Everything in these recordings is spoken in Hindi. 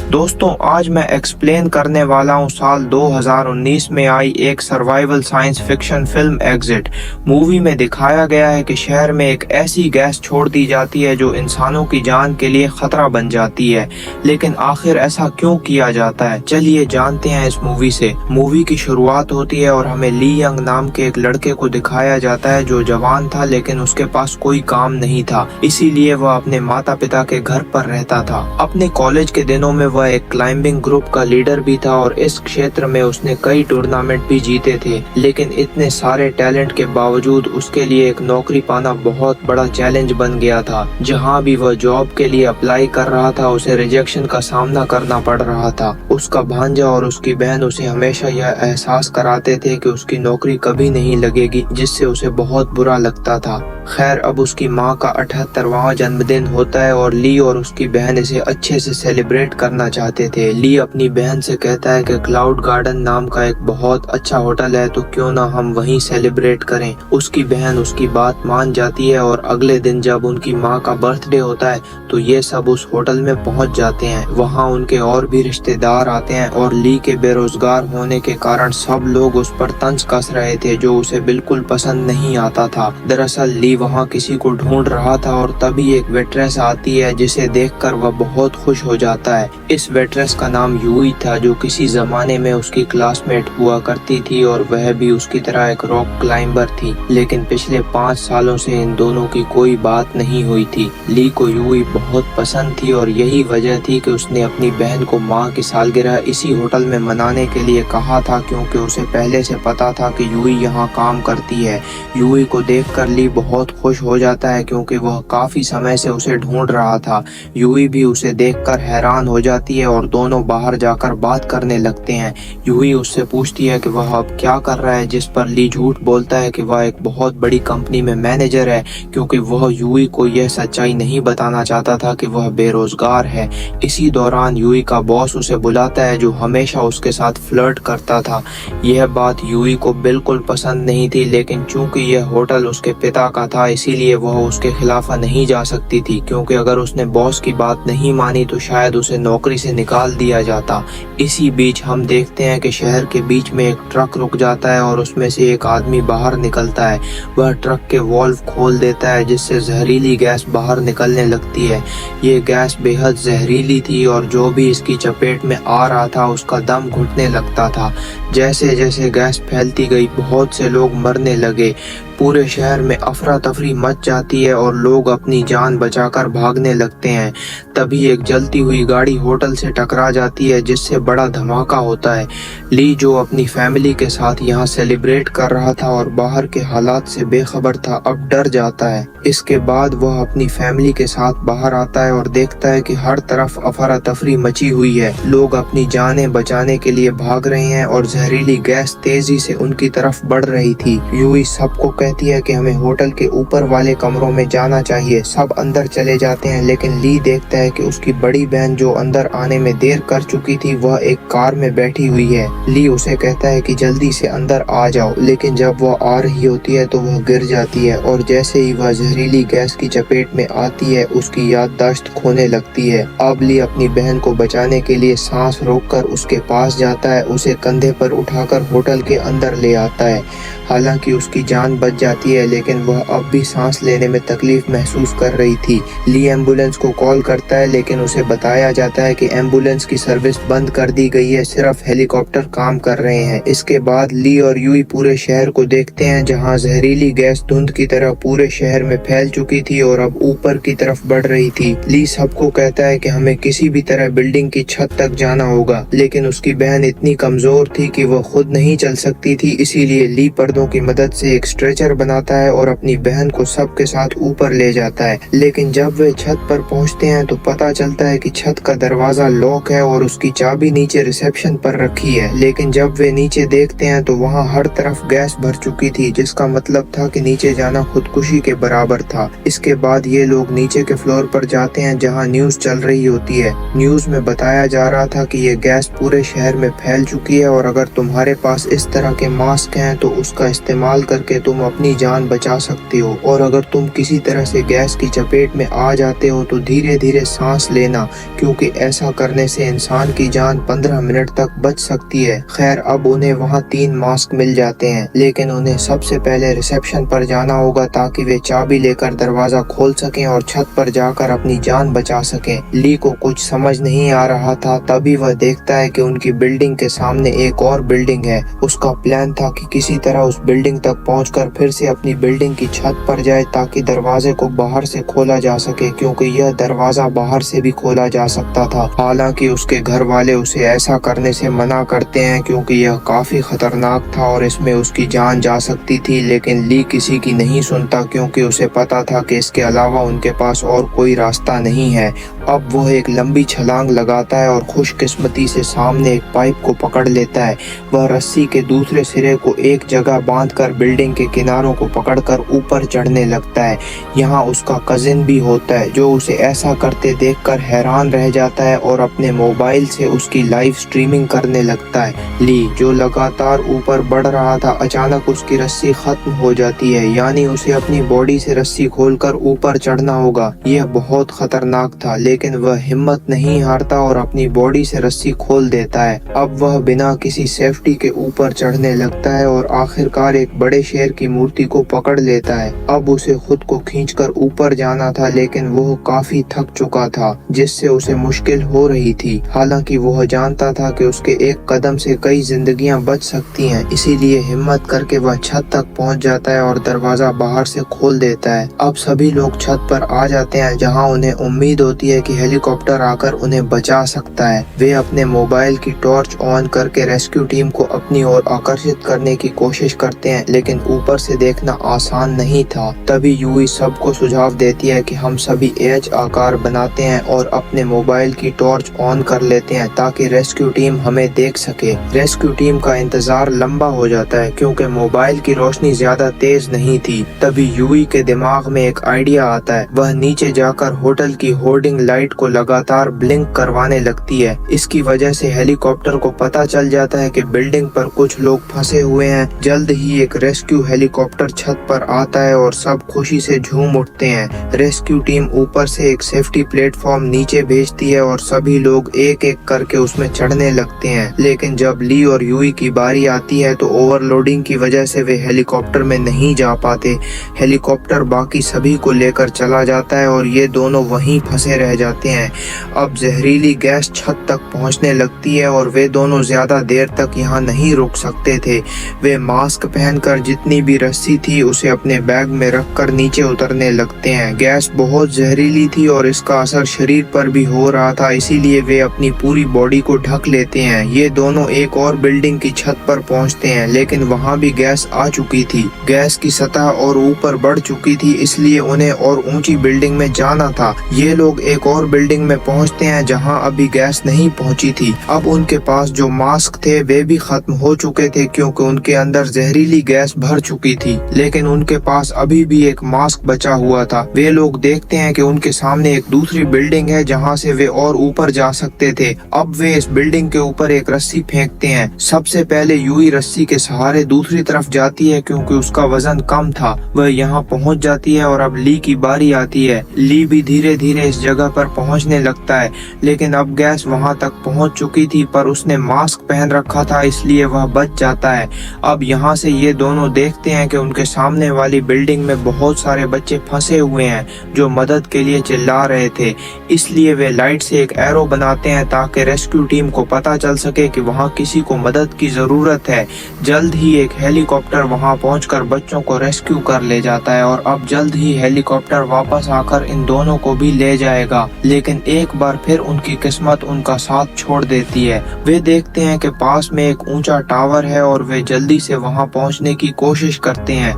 दोस्तों आज मैं एक्सप्लेन करने वाला हूँ साल 2019 में आई एक survival science fiction film exit. Movie में दिखाया गया है कि शहर में एक ऐसी गैस छोड़ दी जाती है जो इंसानों की जान के लिए खतरा बन जाती है, लेकिन आखिर ऐसा क्यों किया जाता है, चलिए जानते हैं इस मूवी से। मूवी की शुरुआत होती है और हमें ली यंग नाम के एक लड़के को दिखाया जाता है जो जवान था लेकिन उसके पास कोई काम नहीं था, इसीलिए वह अपने माता पिता के घर पर रहता था। अपने कॉलेज के दिनों में वह एक क्लाइंबिंग ग्रुप का लीडर भी था और इस क्षेत्र में उसने कई टूर्नामेंट भी जीते थे, लेकिन इतने सारे टैलेंट के बावजूद उसके लिए एक नौकरी पाना बहुत बड़ा चैलेंज बन गया था। जहां भी वह जॉब के लिए अप्लाई कर रहा था उसे रिजेक्शन का सामना करना पड़ रहा था। उसका भांजा और उसकी बहन उसे हमेशा यह एहसास कराते थे कि उसकी नौकरी कभी नहीं लगेगी, जिससे उसे बहुत बुरा लगता था। खैर, अब उसकी माँ का 78वां जन्मदिन होता है और ली और उसकी बहन इसे अच्छे से सेलिब्रेट करना चाहते थे। ली अपनी बहन से कहता है कि क्लाउड गार्डन नाम का एक बहुत अच्छा होटल है, तो क्यों ना हम वहीं सेलिब्रेट करें। उसकी बहन उसकी बात मान जाती है और अगले दिन जब उनकी माँ का बर्थडे होता है तो ये सब उस होटल में पहुंच जाते हैं। वहाँ उनके और भी रिश्तेदार आते हैं और ली के बेरोजगार होने के कारण सब लोग उस पर तंज कस रहे थे, जो उसे बिल्कुल पसंद नहीं आता था। दरअसल ली वहाँ किसी को ढूंढ रहा था और तभी एक वेट्रेस आती है जिसे देखकर वह बहुत खुश हो जाता है। इस वेट्रेस का नाम यूई था, जो किसी जमाने में उसकी क्लासमेट हुआ करती थी और वह भी उसकी तरह एक रॉक क्लाइंबर थी, लेकिन पिछले 5 सालों से इन दोनों की कोई बात नहीं हुई थी। ली को यूई बहुत पसंद थी और यही वजह थी कि उसने अपनी बहन को माँ की सालगिरह इसी होटल में मनाने के लिए कहा था, क्योंकि उसे पहले से पता था कि यूई यहाँ काम करती है। यूई को देखकर ली बहुत खुश हो जाता है क्योंकि वह काफी समय से उसे ढूंढ रहा था। यूई भी उसे देखकर हैरान हो जाती है और दोनों बाहर जाकर बात करने लगते हैं। यूई उससे पूछती है कि वह अब क्या कर रहा है, जिस पर ली झूठ बोलता है कि वह एक बहुत बड़ी कंपनी में मैनेजर है, क्योंकि वह यूई को यह सच्चाई नहीं बताना चाहता था कि वह बेरोजगार है। इसी दौरान यूई का बॉस उसे बुलाता है, जो हमेशा उसके साथ फ्लर्ट करता था। यह बात यूई को बिल्कुल पसंद नहीं थी, लेकिन चूंकि यह होटल उसके पिता का था इसीलिए वह उसके खिलाफ नहीं जा सकती थी, क्योंकि अगर उसने बॉस की बात नहीं मानी तो शायद उसे नौकरी से निकाल दिया जाता। इसी बीच हम देखते हैं कि शहर के बीच में एक ट्रक रुक जाता है और उसमें से एक आदमी बाहर निकलता है। वह ट्रक के वॉल्व खोल देता है, जिससे जहरीली गैस बाहर निकलने लगती है। ये गैस बेहद जहरीली थी और जो भी इसकी चपेट में आ रहा था उसका दम घुटने लगता था। जैसे जैसे गैस फैलती गई बहुत से लोग मरने लगे। पूरे शहर में अफरा तफरी मच जाती है और लोग अपनी जान बचाकर भागने लगते हैं। तभी एक जलती हुई गाड़ी होटल से टकरा जाती है, जिससे बड़ा धमाका होता है। ली, जो अपनी फैमिली के साथ यहाँ सेलिब्रेट कर रहा था और बाहर के हालात से बेखबर था, अब डर जाता है। इसके बाद वह अपनी फैमिली के साथ बाहर आता है और देखता है कि हर तरफ अफरा तफरी मची हुई है। लोग अपनी जानें बचाने के लिए भाग रहे हैं और जहरीली गैस तेजी से उनकी तरफ बढ़ रही थी। यूई सबको कहती है कि हमें होटल के ऊपर वाले कमरों में जाना चाहिए। सब अंदर चले जाते हैं, लेकिन ली देखता है कि उसकी बड़ी बहन, जो अंदर आने में देर कर चुकी थी, वह एक कार में बैठी हुई है। ली उसे कहता है कि जल्दी से अंदर आ जाओ, लेकिन जब वह आ रही होती है तो वह गिर जाती है और जैसे ही वह जहरीली गैस की चपेट में आती है उसकी याददाश्त खोने लगती है। अब ली अपनी बहन को बचाने के लिए सांस रोककर उसके पास जाता है, उसे कंधे पर उठाकर होटल के अंदर ले आता है। हालांकि उसकी जान बच जाती है, लेकिन वह अब भी सांस लेने में तकलीफ महसूस कर रही थी। ली एम्बुलेंस को कॉल करता है, लेकिन उसे बताया जाता है कि एम्बुलेंस की सर्विस बंद कर दी गई है, सिर्फ हेलीकॉप्टर काम कर रहे हैं। इसके बाद ली और यूई पूरे शहर को देखते हैं, जहां जहरीली गैस धुंध की तरह पूरे शहर में फैल चुकी थी और अब ऊपर की तरफ बढ़ रही थी। ली सबको कहता है कि हमें किसी भी तरह बिल्डिंग की छत तक जाना होगा, लेकिन उसकी बहन इतनी कमजोर थी कि वह खुद नहीं चल सकती थी, इसीलिए ली पर्दों की मदद से एक स्ट्रेचर बनाता है और अपनी बहन को सबके साथ ऊपर ले जाता है। लेकिन जब वे छत पर पहुंचते हैं तो पता चलता है कि छत का दरवाजा लॉक है और उसकी चाबी नीचे रिसेप्शन पर रखी है। लेकिन जब वे नीचे देखते हैं तो वहां हर तरफ गैस भर चुकी थी, जिसका मतलब था कि नीचे जाना खुदकुशी के बराबर था। इसके बाद ये लोग नीचे के फ्लोर पर जाते हैं, जहां न्यूज चल रही होती है। न्यूज में बताया जा रहा था कि ये गैस पूरे शहर में फैल चुकी है और अगर तुम्हारे पास इस तरह के मास्क हैं तो उसका इस्तेमाल करके तुम अपनी जान बचा सकते हो, और अगर तुम किसी तरह से गैस की चपेट में आ जाते हो तो धीरे धीरे सांस लेना, क्योंकि ऐसा करने से इंसान की जान 15 मिनट तक बच सकती है। खैर, अब उन्हें वहाँ 3 मास्क मिल जाते हैं, लेकिन उन्हें सबसे पहले रिसेप्शन पर जाना होगा ताकि वे चाबी लेकर दरवाजा खोल सकें और छत पर जाकर अपनी जान बचा सकें। ली को कुछ समझ नहीं आ रहा था, तभी वह देखता है कि उनकी बिल्डिंग के सामने एक और बिल्डिंग है। उसका प्लान था कि किसी तरह उस बिल्डिंग तक पहुंचकर फिर से अपनी बिल्डिंग की छत पर जाए ताकि दरवाजे को बाहर से खोला जा सके, क्योंकि यह दरवाजा बाहर से भी खोला जा सकता था। हालांकि उसके घर वाले उसे ऐसा करने से मना करते हैं क्योंकि यह काफी खतरनाक था और इसमें उसकी जान जा सकती थी, लेकिन ली किसी की नहीं सुनता क्योंकि उसे पता था कि इसके अलावा उनके पास और कोई रास्ता नहीं है। अब वह एक लंबी छलांग लगाता है और खुशकिस्मती से सामने एक पाइप को पकड़ लेता है। वह रस्सी के दूसरे सिरे को एक जगह बांधकर बिल्डिंग के किनारों को पकड़कर ऊपर चढ़ने लगता है। यहाँ उसका कजिन भी होता है जो उसे ऐसा करते देखकर हैरान रह जाता है और अपने मोबाइल से उसकी लाइव स्ट्रीमिंग करने लगता है। ली, जो लगातार ऊपर बढ़ रहा था, अचानक उसकी रस्सी खत्म हो जाती है, यानी उसे अपनी बॉडी से रस्सी खोलकर ऊपर चढ़ना होगा। यह बहुत खतरनाक था, लेकिन वह हिम्मत नहीं हारता और अपनी बॉडी से रस्सी खोल देता है। अब वह बिना किसी सेफ्टी के ऊपर चढ़ने लगता है और आखिरकार एक बड़े शेर की मूर्ति को पकड़ लेता है। अब उसे खुद को खींचकर ऊपर जाना था, लेकिन वह काफी थक चुका था, जिससे उसे मुश्किल हो रही थी। हालांकि वह जानता था कि उसके एक कदम से कई जिंदगियां बच सकती हैं, इसीलिए हिम्मत करके वह छत तक पहुंच जाता है और दरवाजा बाहर से खोल देता है। अब सभी लोग छत पर आ जाते हैं, जहां उन्हें उम्मीद होती है कि हेलीकॉप्टर आकर उन्हें बचा सकता है। वे अपने मोबाइल की टॉर्च ऑन करके रेस्क्यू टीम को अपनी ओर आकर्षित करने की कोशिश करते हैं, लेकिन ऊपर से देखना आसान नहीं था। तभी यूई सबको सुझाव देती है कि हम सभी एच आकार बनाते हैं और अपने मोबाइल की टॉर्च ऑन कर लेते हैं ताकि रेस्क्यू टीम हमें देख सके। रेस्क्यू टीम का इंतजार लंबा हो जाता है क्योंकि मोबाइल की रोशनी ज्यादा तेज नहीं थी। तभी यूई के दिमाग में एक आइडिया आता है। वह नीचे जाकर होटल की होर्डिंग लाइट को लगातार ब्लिंक करवाने लगती है। इसकी वजह से हेलीकॉप्टर को पता चल जाता है कि बिल्डिंग पर कुछ लोग फंसे हुए हैं। जल्द ही एक रेस्क्यू हेलीकॉप्टर छत पर आता है और सब खुशी से झूम उठते हैं। रेस्क्यू टीम ऊपर से एक सेफ्टी प्लेटफॉर्म नीचे भेजती है और सभी लोग एक एक करके उसमें चढ़ने लगते हैं। लेकिन जब ली और यूई की बारी आती है तो ओवरलोडिंग की वजह से वे हेलीकॉप्टर में नहीं जा पाते। हेलीकॉप्टर बाकी सभी को लेकर चला जाता है और ये दोनों वहीं फंसे रह जाते हैं। अब जहरीली गैस छत तक पहुंचने लगती है और वे दोनों ज्यादा देर तक यहाँ नहीं रुक सकते थे। वे मास्क पहनकर जितनी भी रस्सी थी उसे अपने बैग में रखकर नीचे उतरने लगते हैं। गैस बहुत जहरीली थी और इसका असर शरीर पर भी हो रहा था, इसीलिए वे अपनी पूरी बॉडी को ढक लेते हैं। ये दोनों एक और बिल्डिंग की छत पर पहुंचते हैं, लेकिन वहां भी गैस आ चुकी थी। गैस की सतह और ऊपर बढ़ चुकी थी, इसलिए उन्हें और ऊंची बिल्डिंग में जाना था। ये लोग एक और बिल्डिंग में पहुंचते हैं जहां अभी गैस नहीं पहुंची थी। अब उनके पास जो मास्क थे वे भी खत्म हो चुके थे क्योंकि उनके अंदर जहरीली गैस भर चुकी थी, लेकिन उनके पास अभी भी एक मास्क बचा हुआ था। वे लोग देखते हैं कि उनके सामने एक दूसरी बिल्डिंग है जहां से वे और ऊपर जा सकते थे। अब वे इस बिल्डिंग के ऊपर एक रस्सी फेंकते हैं। सबसे पहले यूई रस्सी के सहारे दूसरी तरफ जाती है क्योंकि उसका वजन कम था। वह यहाँ पहुँच जाती है और अब ली की बारी आती है। ली भी धीरे धीरे इस जगह पर पहुँचने लगता है, लेकिन अब गैस वहाँ तक पहुँच चुकी थी, पर उसने मास्क पहन रखा था इसलिए वह बच जाता है। अब यहाँ से ये दोनों देखते हैं कि उनके सामने वाली बिल्डिंग में बहुत सारे बच्चे फंसे हुए हैं जो मदद के लिए चिल्ला रहे थे। इसलिए वे लाइट से एक एरो बनाते हैं ताकि रेस्क्यू टीम को पता चल सके कि वहाँ किसी को मदद की जरूरत है। जल्द ही एक हेलीकॉप्टर वहाँ पहुंचकर बच्चों को रेस्क्यू कर ले जाता है और अब जल्द ही हेलीकॉप्टर वापस आकर इन दोनों को भी ले जाएगा, लेकिन एक बार फिर उनकी किस्मत उनका साथ छोड़ देती है। वे देखते हैं कि पास में एक ऊंचा टावर है और वे जल्दी से वहां पहुंचने की कोशिश करते हैं।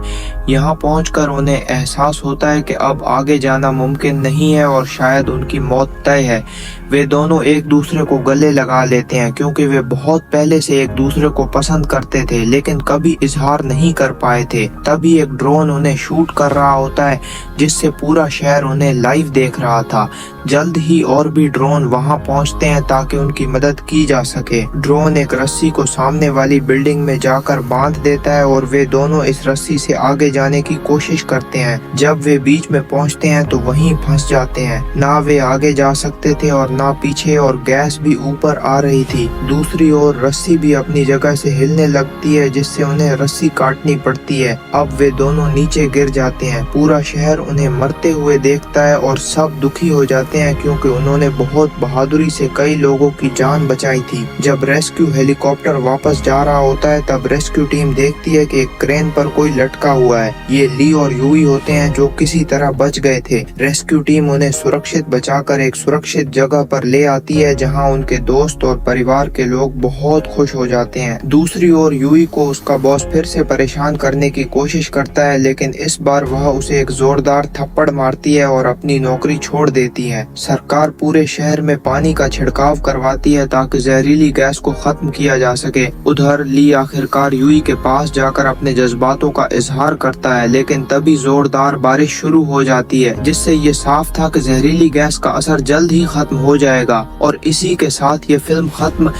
यहां पहुंचकर उन्हें एहसास होता है कि अब आगे जाना मुमकिन नहीं है और शायद उनकी मौत तय है। वे दोनों एक दूसरे को गले लगा लेते हैं क्योंकि वे बहुत पहले से एक दूसरे को पसंद करते थे लेकिन कभी इजहार नहीं कर पाए थे। तभी एक ड्रोन उन्हें शूट कर रहा होता है जिससे पूरा शहर उन्हें लाइव देख रहा था। जल्द ही और भी ड्रोन वहां पहुंचते हैं ताकि उनकी मदद की जा सके। ड्रोन एक रस्सी को सामने वाली बिल्डिंग में जाकर बांध देता है और वे दोनों इस रस्सी से आगे जाने की कोशिश करते हैं। जब वे बीच में पहुंचते हैं तो वहीं फंस जाते हैं। ना वे आगे जा सकते थे और ना पीछे, और गैस भी ऊपर आ रही थी। दूसरी ओर रस्सी भी अपनी जगह से हिलने लगती है जिससे उन्हें रस्सी काटनी पड़ती है। अब वे दोनों नीचे गिर जाते हैं। पूरा शहर उन्हें मरते हुए देखता है और सब दुखी हो जाते हैं क्योंकि उन्होंने बहुत बहादुरी से कई लोगों की जान बचाई थी। जब रेस्क्यू हेलीकॉप्टर वापस जा रहा होता है तब रेस्क्यू टीम देखती है कि एक क्रेन पर कोई लटका हुआ है। ये ली और यूई होते हैं जो किसी तरह बच गए थे। रेस्क्यू टीम उन्हें सुरक्षित बचाकर एक सुरक्षित जगह पर ले आती है जहां उनके दोस्त और परिवार के लोग बहुत खुश हो जाते हैं। दूसरी ओर यूई को उसका बॉस फिर से परेशान करने की कोशिश करता है लेकिन इस बार वह उसे एक जोरदार थप्पड़ मारती है और अपनी नौकरी छोड़ देती है। सरकार पूरे शहर में पानी का छिड़काव करवाती है ताकि जहरीली गैस को खत्म किया जा सके। उधर ली आखिरकार यूई के पास जाकर अपने जज्बातों का इजहार करता है लेकिन तभी जोरदार बारिश शुरू हो जाती है जिससे ये साफ था कि जहरीली गैस का असर जल्द ही खत्म हो जाएगा। और इसी के साथ ये फिल्म खत्म।